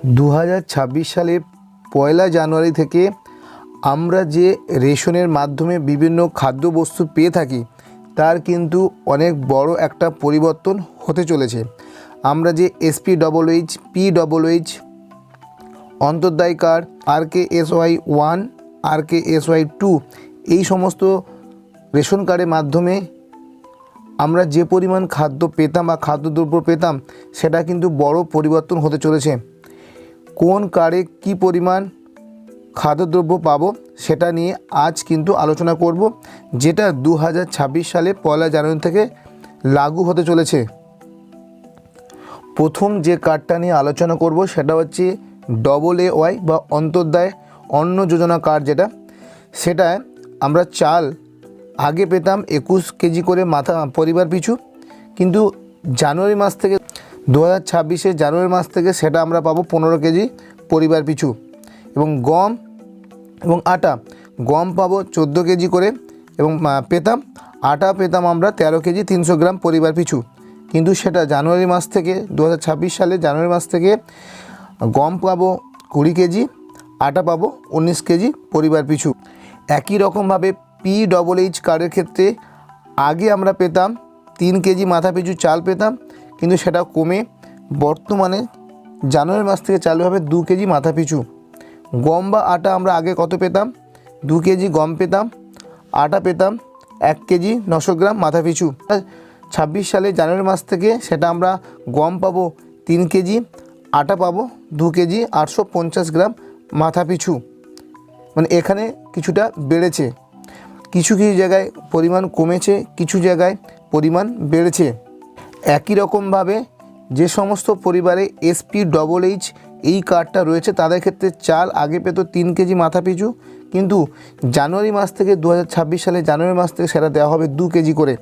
2026 সালে 1 জানুয়ারি থেকে আমরা যে রেশনের মাধ্যমে বিভিন্ন খাদ্যবস্তু পেয়ে থাকি তার কিন্তু অনেক বড় একটা পরিবর্তন হতে চলেছে। আমরা যে SPWH, PWH, Antyodaya card, RKSY 1, RKSY 2 এই সমস্ত রেশন কার্ডের মাধ্যমে আমরা যে পরিমাণ খাদ্য পেতাম বা খাদ্যদ্রব্য পেতাম সেটা কিন্তু বড় পরিবর্তন হতে চলেছে। কোন কার্ডে কী পরিমাণ খাদ্যদ্রব্য পাবো সেটা নিয়ে আজ কিন্তু আলোচনা করব, যেটা 2026 সালে 1 জানুয়ারি থেকে লাগু হতে চলেছে। প্রথম যে কার্ডটা নিয়ে আলোচনা করব সেটা হচ্ছে AAY বা অন্তর্দায় অন্ন যোজনা কার্ড। সেটায় আমরা চাল আগে পেতাম 21 কেজি করে মাথা পরিবার পিছু, কিন্তু জানুয়ারি মাস থেকে 2026 জানুয়ারি মাস থেকে সেটা আমরা পাবো 15 কেজি পরিবার পিছু। এবং গম এবং আটা, গম পাবো 14 কেজি করে এবং পেতাম, আটা পেতাম আমরা 13 কেজি 300 গ্রাম পরিবার পিছু। কিন্তু সেটা জানুয়ারি মাস থেকে 2026 সালে জানুয়ারি মাস থেকে গম পাবো 20 কেজি, আটা পাবো 19 কেজি পরিবার পিছু। একই রকমভাবে PWH কার্ডের ক্ষেত্রে আগে আমরা পেতাম 3 কেজি মাথা পিছু চাল পেতাম, কিন্তু সেটা কমে বর্তমানে জানুয়ারি মাস থেকে চালু হবে 2 কেজি মাথা পিছু। গম বা আটা আমরা আগে কত পেতাম? 2 কেজি গম পেতাম, আটা পেতাম 1 কেজি 900 গ্রাম মাথা পিছু। 26 সালে জানুয়ারি মাস থেকে সেটা আমরা গম পাবো 3 কেজি, আটা পাবো 2 কেজি 850 গ্রাম মাথা পিছু। মানে এখানে কিছুটা বেড়েছে, কিছু কিছু জায়গায় পরিমাণ কমেছে, কিছু জায়গায় পরিমাণ বেড়েছে। একই রকমভাবে যে সমস্ত পরিবারে SPWH এই কার্ডটা রয়েছে তাদের ক্ষেত্রে চাল আগে পেত 3 কেজি মাথা পিছু, কিন্তু জানুয়ারি মাস থেকে 2026 সালে জানুয়ারি মাস থেকে সেটা দেওয়া হবে 2 কেজি করে।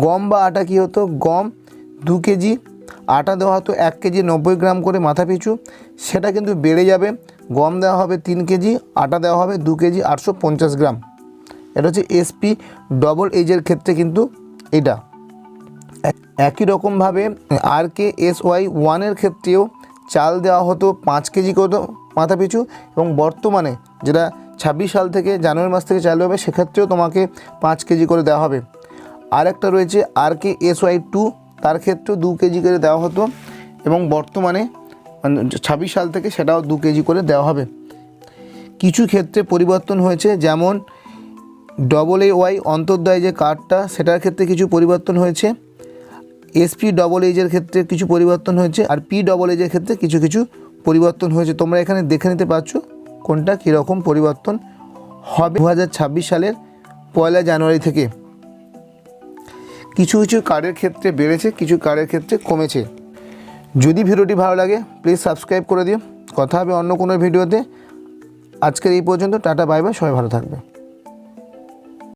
গম বা আটা কী হতো? গম 2 কেজি, আটা দেওয়া হতো 1 কেজি 90 গ্রাম করে মাথা পিছু, সেটা কিন্তু বেড়ে যাবে। গম দেওয়া হবে 3 কেজি, আটা দেওয়া হবে 2 কেজি 850 গ্রাম। এটা হচ্ছে SPWH ক্ষেত্রে কিন্তু এটা। একই রকমভাবে RKSY 1 ক্ষেত্রেও চাল দেওয়া হতো 5 কেজি করে মাথা পিছু, এবং বর্তমানে যেটা 26 সাল থেকে জানুয়ারি মাস থেকে চালু হবে সেক্ষেত্রেও তোমাকে 5 কেজি করে দেওয়া হবে। আরেকটা রয়েছে RKSY 2, তার ক্ষেত্রেও 2 কেজি করে দেওয়া হতো, এবং বর্তমানে 26 সাল থেকে সেটাও 2 কেজি করে দেওয়া হবে। কিছু ক্ষেত্রে পরিবর্তন হয়েছে, যেমন AAY অন্তর্দায় যে কার্ডটা সেটার ক্ষেত্রে কিছু পরিবর্তন হয়েছে, SPWH ক্ষেত্রে কিছু পরিবর্তন হয়েছে, আর PWH ক্ষেত্রে কিছু কিছু পরিবর্তন হয়েছে। তোমরা এখানে দেখে নিতে পারছো কোনটা কীরকম পরিবর্তন হবে 2026 সালের 1 জানুয়ারি থেকে। কিছু কিছু কার্ডের ক্ষেত্রে বেড়েছে, কিছু কার্ডের ক্ষেত্রে কমেছে। যদি ভিডিওটি ভালো লাগে প্লিজ সাবস্ক্রাইব করে দিও। কথা হবে অন্য কোনো ভিডিওতে। আজকের এই পর্যন্ত, টাটা বাই বাই, সবাই ভালো থাকবে।